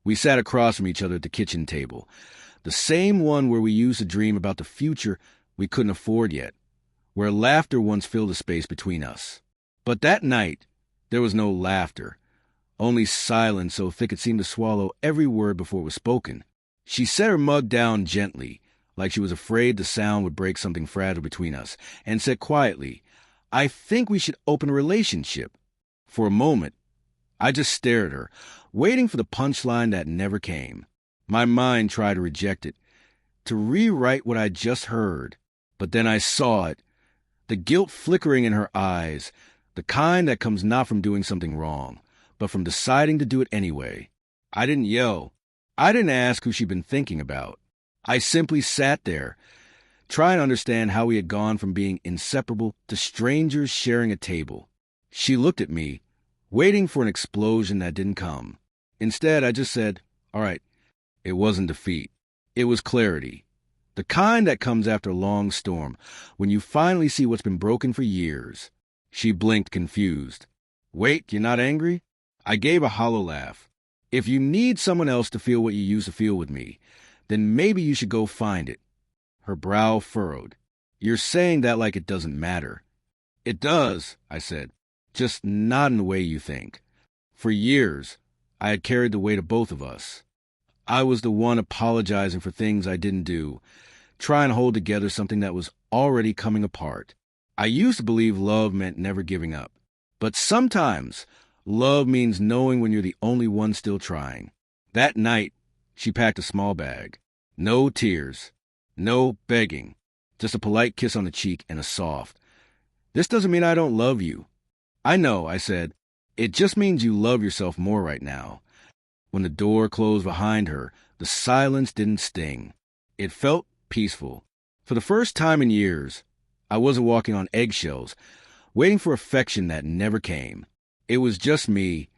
We sat across from each other at the kitchen table, the same one where we used to dream about the future we couldn't afford yet, where laughter once filled a space between us. But that night, there was no laughter, only silence so thick it seemed to swallow every word before it was spoken. She set her mug down gently, like she was afraid the sound would break something fragile between us, and said quietly, "I think we should open a relationship." For a moment, I just stared at her, waiting for the punchline that never came. My mind tried to reject it, to rewrite what I'd just heard. But then I saw it, the guilt flickering in her eyes, the kind that comes not from doing something wrong, but from deciding to do it anyway. I didn't yell. I didn't ask who she'd been thinking about. I simply sat there, trying to understand how we had gone from being inseparable to strangers sharing a table. She looked at me, waiting for an explosion that didn't come. Instead, I just said, "All right." It wasn't defeat. It was clarity. The kind that comes after a long storm, when you finally see what's been broken for years. She blinked, confused. "Wait, you're not angry?" I gave a hollow laugh. "If you need someone else to feel what you used to feel with me, then maybe you should go find it." Her brow furrowed. "You're saying that like it doesn't matter." "It does," I said. "Just not in the way you think." For years, I had carried the weight of both of us. I was the one apologizing for things I didn't do, trying to hold together something that was already coming apart. I used to believe love meant never giving up. But sometimes, love means knowing when you're the only one still trying. That night, she packed a small bag. No tears. No begging. Just a polite kiss on the cheek and a soft, "This doesn't mean I don't love you." "I know," I said. "It just means you love yourself more right now." When the door closed behind her, the silence didn't sting. It felt peaceful. For the first time in years, I wasn't walking on eggshells, waiting for affection that never came. It was just me,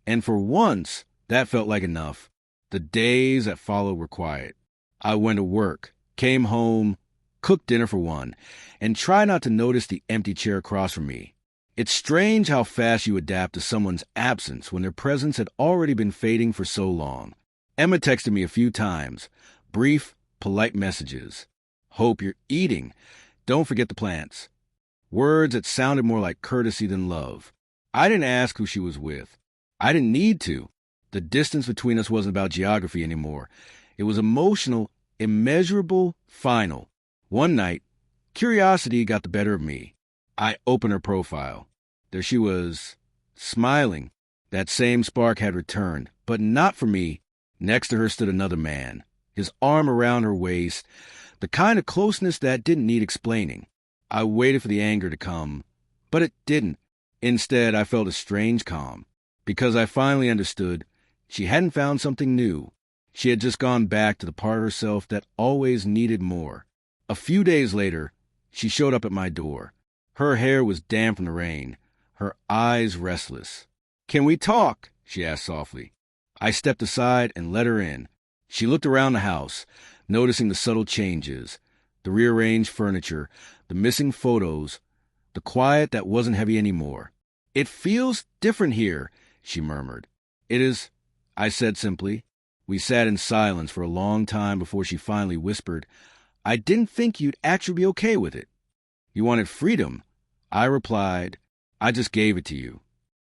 and for once, that felt like enough. The days that followed were quiet. I went to work, came home, cooked dinner for one, and tried not to notice the empty chair across from me. It's strange how fast you adapt to someone's absence when their presence had already been fading for so long. Emma texted me a few times, brief, polite messages. "Hope you're eating. Don't forget the plants." Words that sounded more like courtesy than love. I didn't ask who she was with. I didn't need to. The distance between us wasn't about geography anymore. It was emotional, immeasurable, final. One night, curiosity got the better of me. I opened her profile. There she was, smiling. That same spark had returned, but not for me. Next to her stood another man, his arm around her waist, the kind of closeness that didn't need explaining. I waited for the anger to come, but it didn't. Instead, I felt a strange calm, because I finally understood she hadn't found something new. She had just gone back to the part of herself that always needed more. A few days later, she showed up at my door. Her hair was damp from the rain, her eyes restless. "Can we talk?" she asked softly. I stepped aside and let her in. She looked around the house, noticing the subtle changes, the rearranged furniture, the missing photos, the quiet that wasn't heavy anymore. "It feels different here," she murmured. "It is," I said simply. We sat in silence for a long time before she finally whispered, "I didn't think you'd actually be okay with it." "You wanted freedom." I replied, "I just gave it to you."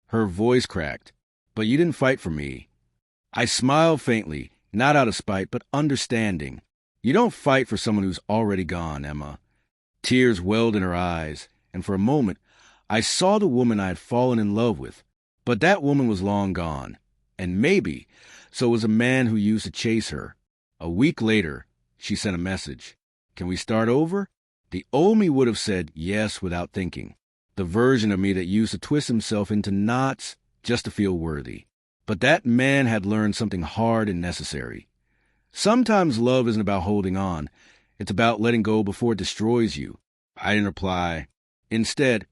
Her voice cracked. "But you didn't fight for me." I smiled faintly, not out of spite, but understanding. "You don't fight for someone who's already gone, Emma." Tears welled in her eyes, and for a moment, I saw the woman I had fallen in love with. But that woman was long gone. And maybe, so was a man who used to chase her. A week later, she sent a message. "Can we start over?" The old me would have said yes without thinking. The version of me that used to twist himself into knots just to feel worthy. But that man had learned something hard and necessary. Sometimes love isn't about holding on. It's about letting go before it destroys you. I didn't reply. Instead,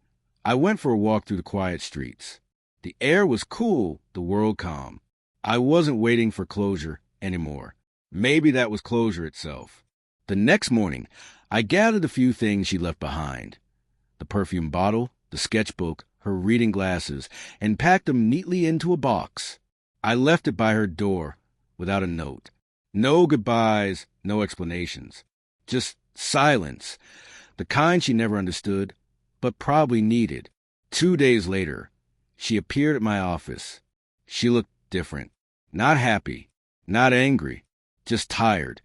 I went for a walk through the quiet streets. The air was cool, the world calm. I wasn't waiting for closure anymore. Maybe that was closure itself. The next morning, I gathered a few things she left behind. The perfume bottle, the sketchbook, her reading glasses, and packed them neatly into a box. I left it by her door, without a note. No goodbyes, no explanations. Just silence. The kind she never understood, but probably needed. 2 days later, she appeared at my office. She looked different. Not happy, not angry, just tired.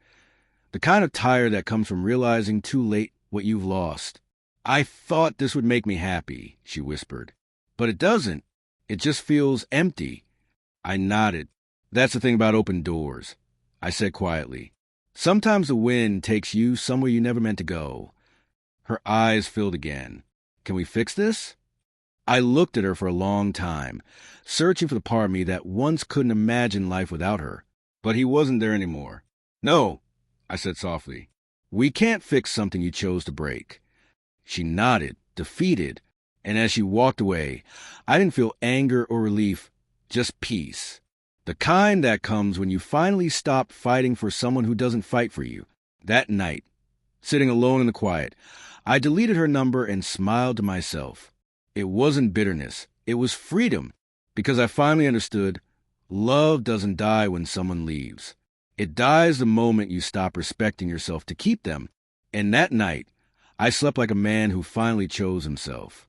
The kind of tired that comes from realizing too late what you've lost. "I thought this would make me happy," she whispered. "But it doesn't. It just feels empty." I nodded. "That's the thing about open doors," I said quietly. "Sometimes the wind takes you somewhere you never meant to go." Her eyes filled again. "Can we fix this?" I looked at her for a long time, searching for the part of me that once couldn't imagine life without her. But he wasn't there anymore. "No," I said softly. "We can't fix something you chose to break." She nodded, defeated, and as she walked away, I didn't feel anger or relief, just peace. The kind that comes when you finally stop fighting for someone who doesn't fight for you. That night, sitting alone in the quiet, I deleted her number and smiled to myself. It wasn't bitterness. It was freedom, because I finally understood love doesn't die when someone leaves. It dies the moment you stop respecting yourself to keep them. And that night, I slept like a man who finally chose himself.